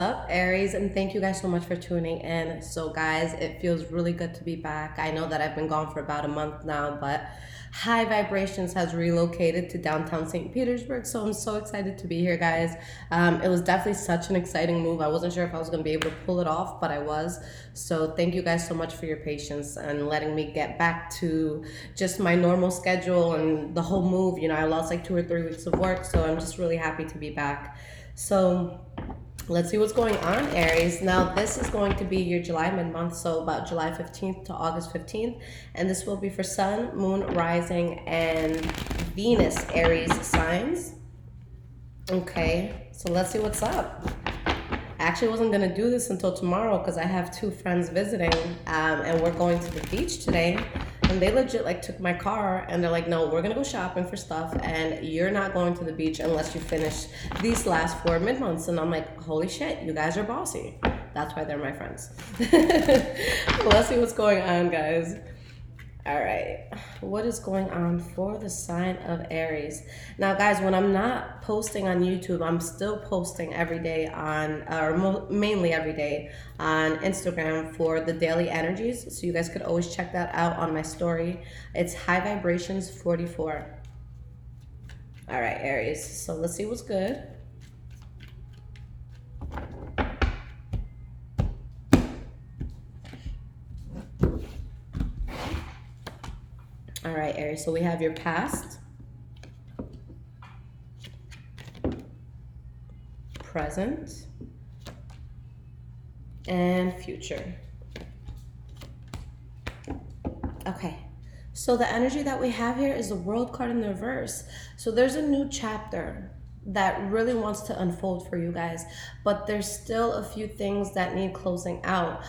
Up, Aries, and thank you guys so much for tuning in. So guys, it feels really good to be back. I know that I've been gone for about a month now, but High Vibrations has relocated to downtown St. Petersburg, so I'm so excited to be here, guys. It was definitely such an exciting move. I wasn't sure if I was going to be able to pull it off, but I was. So thank you guys so much for your patience and letting me get back to just my normal schedule and the whole move. You know, I lost like 2 or 3 weeks of work, so I'm just really happy to be back. So let's see what's going on, Aries. Now, this is going to be your July mid-month, so about July 15th to August 15th. And this will be for Sun, Moon, Rising, and Venus Aries signs. Okay, so let's see what's up. I actually wasn't going to do this until tomorrow because I have two friends visiting, and we're going to the beach today. And they legit like took my car and they're like, no, we're gonna go shopping for stuff and you're not going to the beach unless you finish these last 4 mid-months. And I'm like, holy shit, you guys are bossy. That's why they're my friends. Let's see what's going on, guys. All right, what is going on for the sign of Aries? Now, guys, when I'm not posting on YouTube, I'm still posting every day on, or mainly every day on Instagram for the daily energies. So you guys could always check that out on my story. It's High Vibrations 44. All right, Aries. So let's see what's good. All right, Aries, so we have your past, present, and future. Okay, so the energy that we have here is the World card in the reverse. So there's a new chapter that really wants to unfold for you guys, but there's still a few things that need closing out.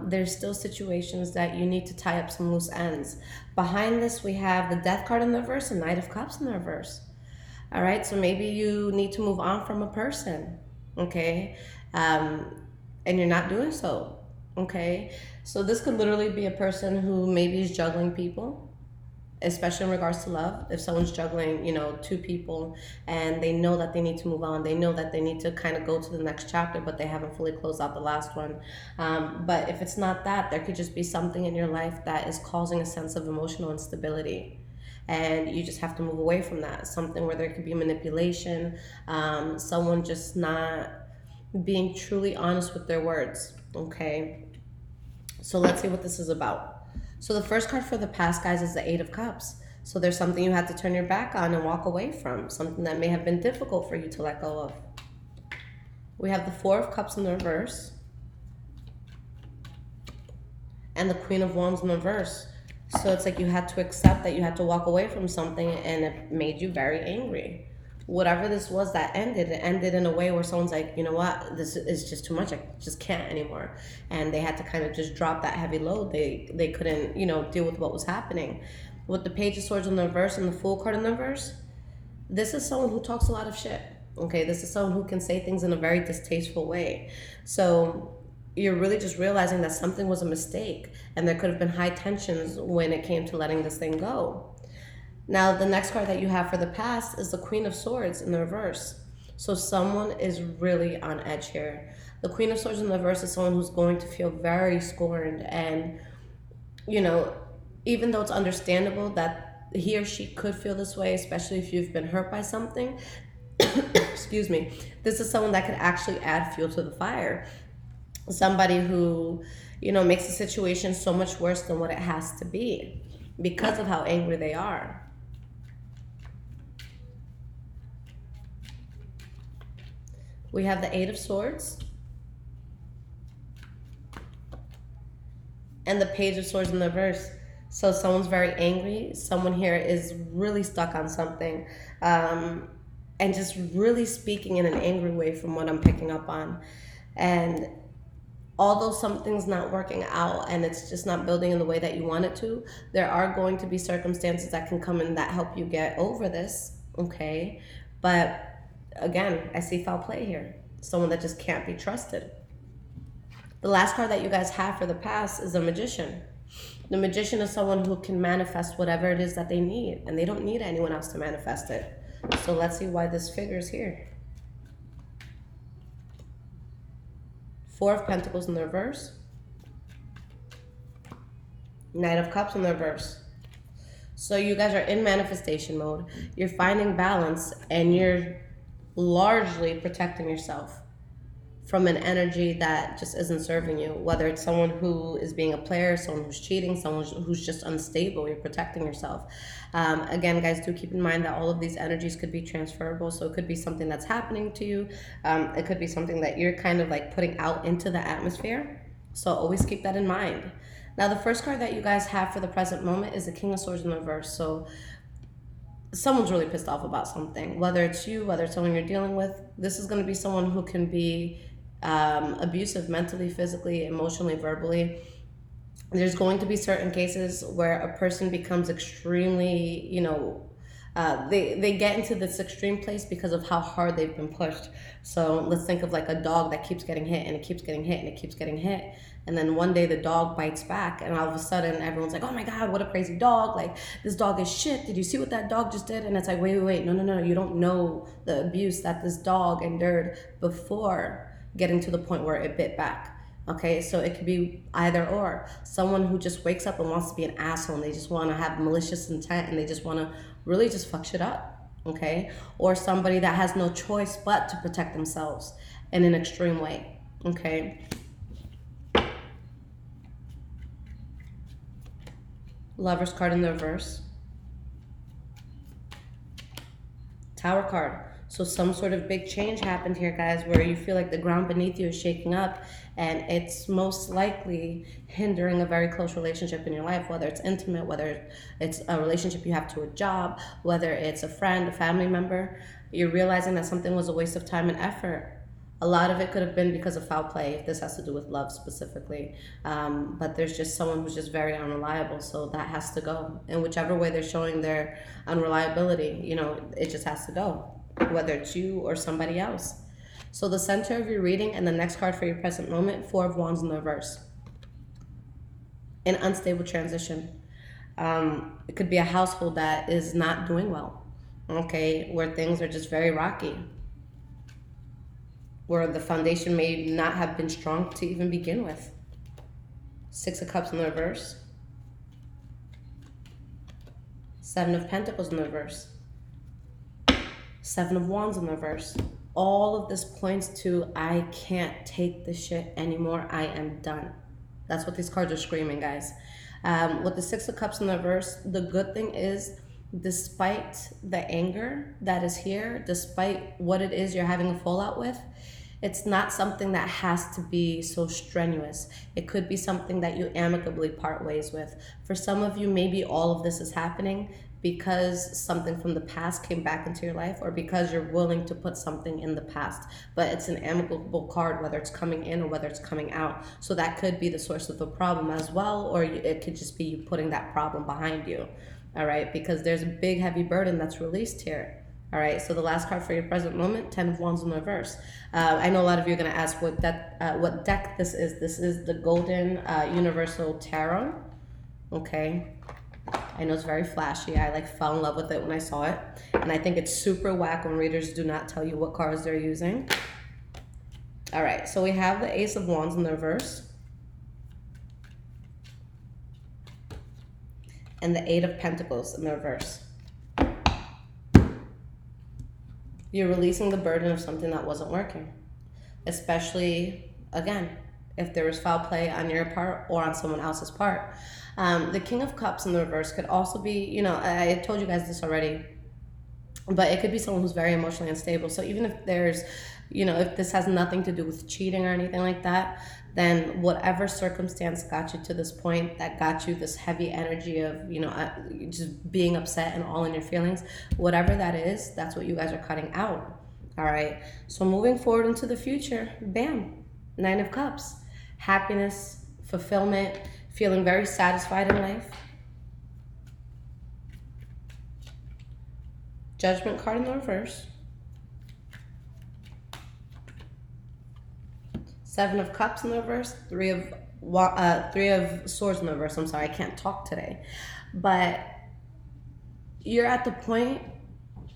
There's still situations that you need to tie up some loose ends. Behind this, we have the Death card in the reverse and Knight of Cups in the reverse. All right, so maybe you need to move on from a person, okay? And you're not doing so, okay? So this could literally be a person who maybe is juggling people, especially in regards to love. If someone's juggling, you know, 2 people and they know that they need to move on, they know that they need to kind of go to the next chapter, but they haven't fully closed out the last one. But if it's not that, there could just be something in your life that is causing a sense of emotional instability. And you just have to move away from that. Something where there could be manipulation, someone just not being truly honest with their words, okay? So let's see what this is about. So the first card for the past, guys, is the 8 of Cups. So there's something you had to turn your back on and walk away from, something that may have been difficult for you to let go of. We have the 4 of Cups in the reverse and the Queen of Wands in the reverse. So it's like you had to accept that you had to walk away from something and it made you very angry. Whatever this was that ended, it ended in a way where someone's like, you know what, this is just too much. I just can't anymore. And they had to kind of just drop that heavy load. They couldn't, you know, deal with what was happening. With the Page of Swords in the reverse and the Fool card in the reverse, this is someone who talks a lot of shit. Okay, this is someone who can say things in a very distasteful way. So you're really just realizing that something was a mistake and there could have been high tensions when it came to letting this thing go. Now, the next card that you have for the past is the Queen of Swords in the reverse. So someone is really on edge here. The Queen of Swords in the reverse is someone who's going to feel very scorned. And, you know, even though it's understandable that he or she could feel this way, especially if you've been hurt by something, excuse me, this is someone that could actually add fuel to the fire. Somebody who, you know, makes the situation so much worse than what it has to be because of how angry they are. We have the 8 of Swords and the Page of Swords in the reverse. So someone's very angry. Someone here is really stuck on something, and just really speaking in an angry way from what I'm picking up on. And although something's not working out and it's just not building in the way that you want it to, there are going to be circumstances that can come in that help you get over this, okay? But again, I see foul play here. Someone that just can't be trusted. The last card that you guys have for the past is the Magician. The Magician is someone who can manifest whatever it is that they need, and they don't need anyone else to manifest it. So let's see why this figure is here. Four of Pentacles in the reverse. Knight of Cups in the reverse. So you guys are in manifestation mode. You're finding balance and you're largely protecting yourself from an energy that just isn't serving you. Whether it's someone who is being a player, someone who's cheating, someone who's just unstable, you're protecting yourself. Again, guys, do keep in mind that all of these energies could be transferable. So it could be something that's happening to you. It could be something that you're kind of like putting out into the atmosphere. So always keep that in mind. Now, the first card that you guys have for the present moment is the King of Swords in the reverse. So someone's really pissed off about something, whether it's you, whether it's someone you're dealing with. This is going to be someone who can be abusive mentally, physically, emotionally, verbally. There's going to be certain cases where a person becomes extremely, they get into this extreme place because of how hard they've been pushed. So let's think of like a dog that keeps getting hit and it keeps getting hit and it keeps getting hit. And then one day the dog bites back and all of a sudden everyone's like, oh my God, what a crazy dog. Like, this dog is shit. Did you see what that dog just did? And it's like, wait. No. You don't know the abuse that this dog endured before getting to the point where it bit back. Okay, so it could be either or. Someone who just wakes up and wants to be an asshole and they just want to have malicious intent and they just want to really just fuck shit up. Okay, or somebody that has no choice but to protect themselves in an extreme way. Okay. Lover's card in the reverse. Tower card. So some sort of big change happened here, guys, where you feel like the ground beneath you is shaking up and it's most likely hindering a very close relationship in your life, whether it's intimate, whether it's a relationship you have to a job, whether it's a friend, a family member. You're realizing that something was a waste of time and effort. A lot of it could have been because of foul play, if this has to do with love specifically. But there's just someone who's just very unreliable, so that has to go. In whichever way they're showing their unreliability, it just has to go, whether it's you or somebody else. So the center of your reading and the next card for your present moment, Four of Wands in the reverse. An unstable transition. It could be a household that is not doing well, okay, where things are just very rocky, where the foundation may not have been strong to even begin with. Six of Cups in the reverse. Seven of Pentacles in the reverse. Seven of Wands in the reverse. All of this points to, I can't take this shit anymore. I am done. That's what these cards are screaming, guys. With the Six of Cups in the reverse, the good thing is, despite the anger that is here, despite what it is you're having a fallout with, it's not something that has to be so strenuous. It could be something that you amicably part ways with. For some of you, maybe all of this is happening because something from the past came back into your life, or because you're willing to put something in the past. But it's an amicable card, whether it's coming in or whether it's coming out. So that could be the source of the problem as well, or it could just be you putting that problem behind you. All right, because there's a big heavy burden that's released here. All right, so the last card for your present moment, Ten of Wands in the reverse. I know a lot of you are going to ask what deck this is. This is the Golden Universal Tarot. Okay, I know it's very flashy. I fell in love with it when I saw it. And I think it's super whack when readers do not tell you what cards they're using. All right, so we have the Ace of Wands in the reverse. And the Eight of Pentacles in the reverse. You're releasing the burden of something that wasn't working. Especially, again, if there was foul play on your part or on someone else's part. The King of Cups in the reverse could also be, I told you guys this already, but it could be someone who's very emotionally unstable. So even if there's, if this has nothing to do with cheating or anything like that, then whatever circumstance got you to this point, that got you this heavy energy of, just being upset and all in your feelings, whatever that is, that's what you guys are cutting out. All right. So moving forward into the future, bam, Nine of Cups, happiness, fulfillment, feeling very satisfied in life. Judgment card in the reverse. Seven of Cups in the reverse. Three of Swords in the reverse. I'm sorry, I can't talk today. But you're at the point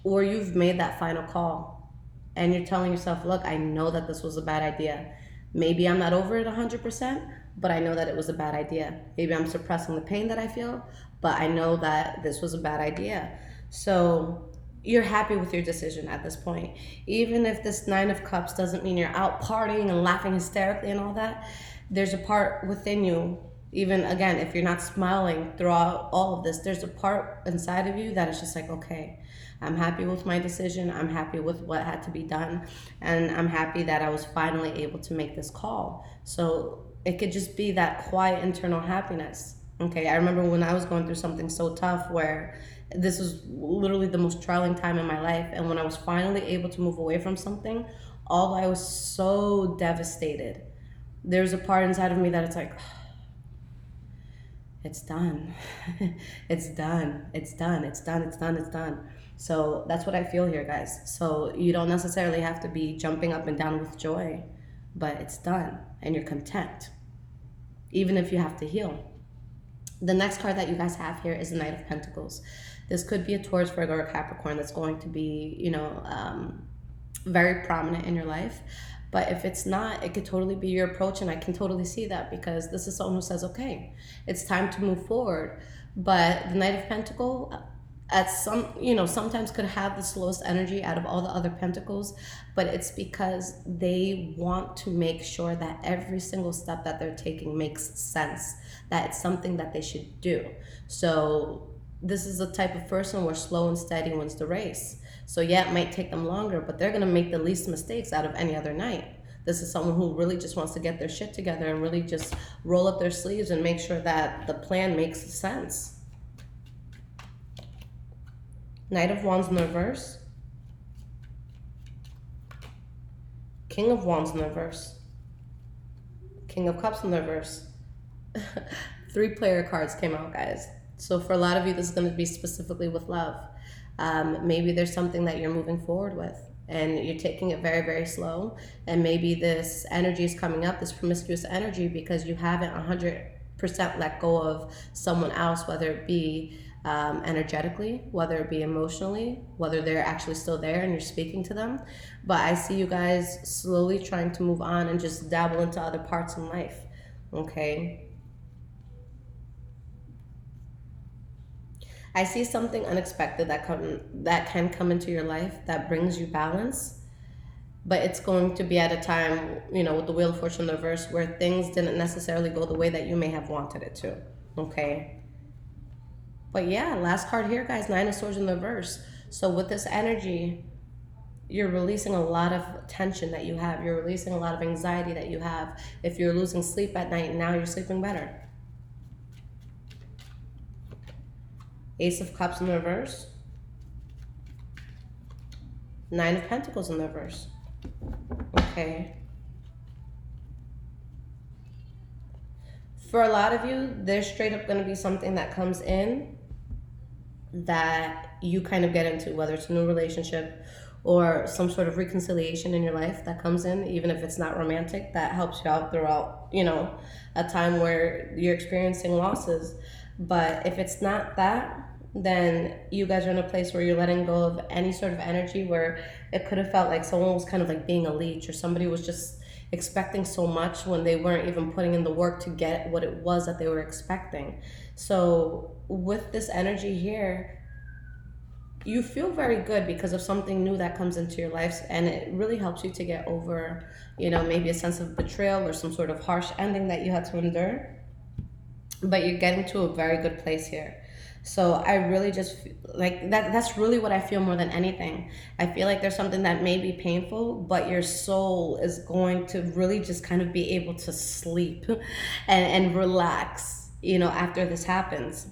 where you've made that final call. And you're telling yourself, look, I know that this was a bad idea. Maybe I'm not over it 100%, but I know that it was a bad idea. Maybe I'm suppressing the pain that I feel, but I know that this was a bad idea. So you're happy with your decision at this point. Even if this Nine of Cups doesn't mean you're out partying and laughing hysterically and all that, there's a part within you, even again, if you're not smiling throughout all of this, there's a part inside of you that is just like, okay, I'm happy with my decision. I'm happy with what had to be done. And I'm happy that I was finally able to make this call. So it could just be that quiet internal happiness. Okay, I remember when I was going through something so tough where this was literally the most trying time in my life. And when I was finally able to move away from something, all I was so devastated. There's a part inside of me that it's like, it's done. It's done. It's done. It's done. It's done. It's done. So that's what I feel here, guys. So you don't necessarily have to be jumping up and down with joy, but it's done and you're content, even if you have to heal. The next card that you guys have here is the Knight of Pentacles. This could be a Taurus, Virgo, or Capricorn that's going to be, very prominent in your life. But if it's not, it could totally be your approach, and I can totally see that because this is someone who says, okay, it's time to move forward. But the Knight of Pentacles, sometimes could have the slowest energy out of all the other pentacles, but it's because they want to make sure that every single step that they're taking makes sense, that it's something that they should do. So this is the type of person where slow and steady wins the race. So yeah, it might take them longer, but they're going to make the least mistakes out of any other knight. This is someone who really just wants to get their shit together and really just roll up their sleeves and make sure that the plan makes sense. Knight of Wands in the reverse. King of Wands in the reverse. King of Cups in the reverse. 3 player cards came out, guys. So for a lot of you, this is going to be specifically with love. Maybe there's something that you're moving forward with and you're taking it very, very slow. And maybe this energy is coming up, this promiscuous energy, because you haven't 100% let go of someone else, whether it be energetically, whether it be emotionally, whether they're actually still there and you're speaking to them. But I see you guys slowly trying to move on and just dabble into other parts in life. Okay. I see something unexpected that can come into your life that brings you balance, but it's going to be at a time, with the Wheel of Fortune in the reverse, where things didn't necessarily go the way that you may have wanted it to. Okay. But yeah, last card here, guys, 9 of Swords in the reverse. So with this energy, you're releasing a lot of tension that you have. You're releasing a lot of anxiety that you have. If you're losing sleep at night, now you're sleeping better. Ace of Cups in the reverse. 9 of Pentacles in the reverse. Okay. For a lot of you, there's straight up going to be something that comes in that you kind of get into, whether it's a new relationship or some sort of reconciliation in your life that comes in, even if it's not romantic, that helps you out throughout, a time where you're experiencing losses. But if it's not that, then you guys are in a place where you're letting go of any sort of energy where it could have felt like someone was kind of like being a leech, or somebody was just expecting so much when they weren't even putting in the work to get what it was that they were expecting. So with this energy here, you feel very good because of something new that comes into your life, and it really helps you to get over, maybe a sense of betrayal or some sort of harsh ending that you had to endure. But you're getting to a very good place here. So I really just like that's really what I feel more than anything. I feel like there's something that may be painful, but your soul is going to really just kind of be able to sleep and relax, after this happens.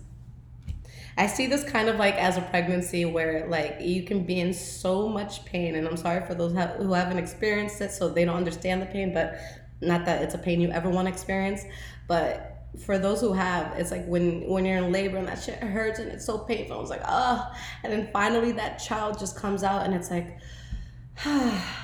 I see this kind of like as a pregnancy where like you can be in so much pain, and I'm sorry for those who haven't experienced it, so they don't understand the pain, but not that it's a pain you ever want to experience, but for those who have, it's like when you're in labor and that shit hurts and it's so painful. I was like, oh, and then finally that child just comes out and it's like,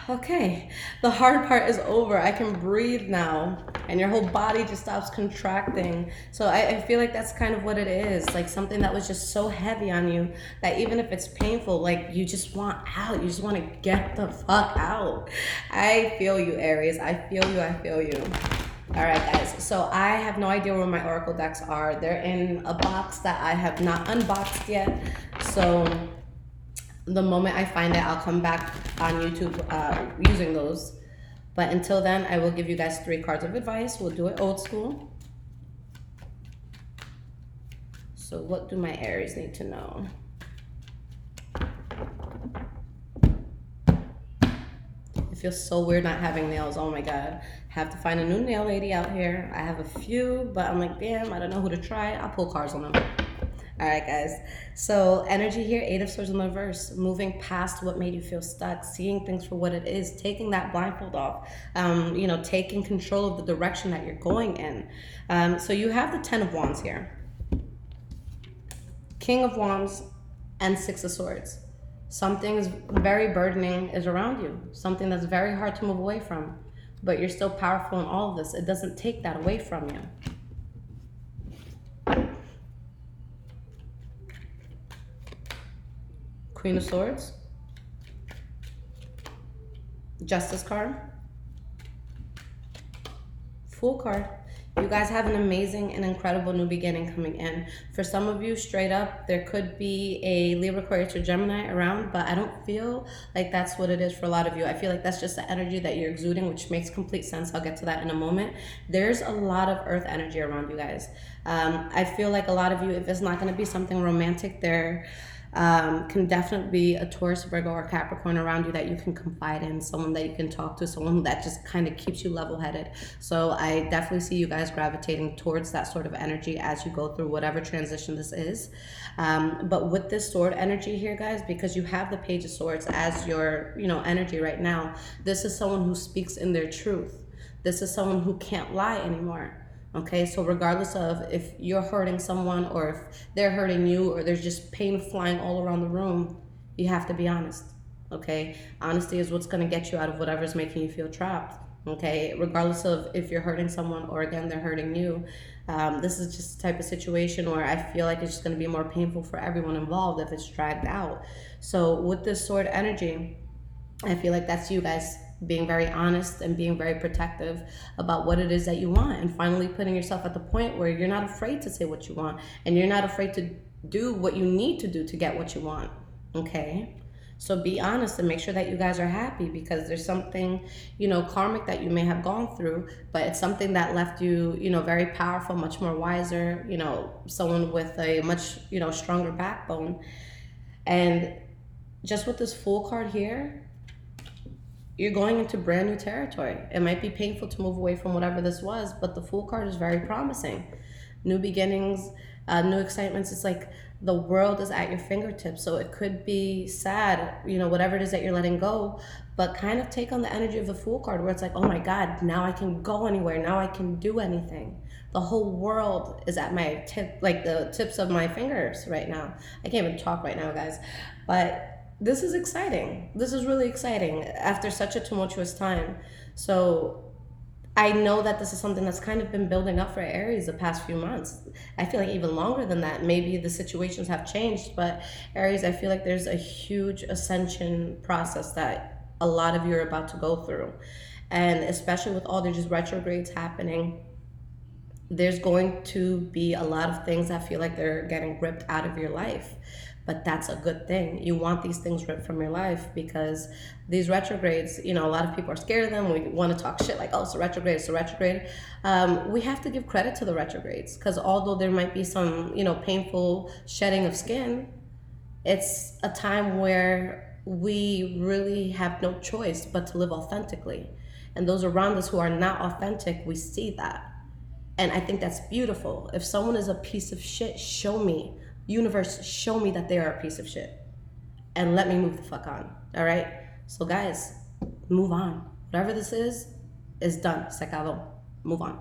Okay, the hard part is over. I can breathe now, and your whole body just stops contracting. So I feel like that's kind of what it is, like something that was just so heavy on you that even if it's painful, like you just want out. You just want to get the fuck out. I feel you, Aries. I feel you. I feel you. All right, guys. So I have no idea where my oracle decks are. They're in a box that I have not unboxed yet. So the moment I find it, I'll come back on YouTube using those. But until then, I will give you guys 3 cards of advice. We'll do it old school. So what do my Aries need to know? It feels so weird not having nails. Oh my God. Have to find a new nail lady out here. I have a few, but I'm like, damn, I don't know who to try. I'll pull cards on them. All right, guys. So energy here, 8 of Swords in the reverse, moving past what made you feel stuck, seeing things for what it is, taking that blindfold off, you know, taking control of the direction that you're going in. So you have the 10 of Wands here, King of Wands, and 6 of Swords. Something is very burdening is around you, something that's very hard to move away from, but you're still powerful in all of this. It doesn't take that away from you. Queen of Swords, Justice card, Fool card. You guys have an amazing and incredible new beginning coming in. For some of you, straight up, there could be a Libra, Aquarius, or Gemini around, but I don't feel like that's what it is for a lot of you. I feel like that's just the energy that you're exuding, which makes complete sense. I'll get to that in a moment. There's a lot of earth energy around you guys. I feel like a lot of you, if it's not going to be something romantic, there can definitely be a Taurus, Virgo, or Capricorn around you that you can confide in, someone that you can talk to, someone that just kind of keeps you level-headed. So I definitely see you guys gravitating towards that sort of energy as you go through whatever transition this is. But with this sword energy here, guys, because you have the Page of Swords as your, you know, energy right now, this is someone who speaks in their truth. This is someone who can't lie anymore. Okay, so regardless of if you're hurting someone or if they're hurting you or there's just pain flying all around the room, you have to be honest. Okay, honesty is what's going to get you out of whatever's making you feel trapped. Okay, regardless of if you're hurting someone or again they're hurting you, this is just the type of situation where I feel like it's just going to be more painful for everyone involved if it's dragged out. So with this sword energy, I feel like that's you guys being very honest and being very protective about what it is that you want, and finally putting yourself at the point where you're not afraid to say what you want and you're not afraid to do what you need to do to get what you want. Okay, so be honest and make sure that you guys are happy, because there's something, you know, karmic that you may have gone through, but it's something that left you, you know, very powerful, much more wiser, you know, someone with a much, you know, stronger backbone. And just with this Fool card here, you're going into brand new territory. It might be painful to move away from whatever this was, but the Fool card is very promising. New beginnings, new excitements. It's like the world is at your fingertips. So it could be sad, you know, whatever it is that you're letting go, but kind of take on the energy of the Fool card where it's like, oh my God, now I can go anywhere. Now I can do anything. The whole world is at my tip, like the tips of my fingers right now. I can't even talk right now, guys, but this is exciting. This is really exciting after such a tumultuous time. So I know that this is something that's kind of been building up for Aries the past few months. I feel like even longer than that. Maybe the situations have changed, but Aries, I feel like there's a huge ascension process that a lot of you are about to go through. And especially with all the just retrogrades happening, there's going to be a lot of things that feel like they're getting ripped out of your life. But that's a good thing. You want these things ripped from your life, because these retrogrades, you know, a lot of people are scared of them. We want to talk shit like, oh, it's a retrograde, it's a retrograde. We have to give credit to the retrogrades, because although there might be some, you know, painful shedding of skin, it's a time where we really have no choice but to live authentically. And those around us who are not authentic, we see that. And I think that's beautiful. If someone is a piece of shit, show me. Universe, show me that they are a piece of shit and let me move the fuck on. All right, so guys, move on. Whatever this is done. Se acabó. Move on.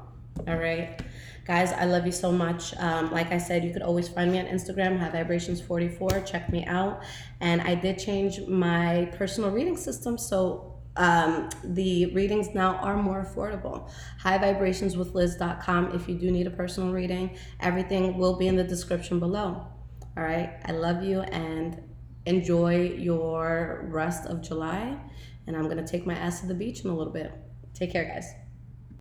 All right. Guys, I love you so much. Like I said, you could always find me on Instagram, High Vibrations 44. Check me out. And I did change my personal reading system, so the readings now are more affordable. highvibrationswithliz.com if you do need a personal reading. Everything will be in the description below. All right. I love you and enjoy your rest of July. And I'm going to take my ass to the beach in a little bit. Take care, guys.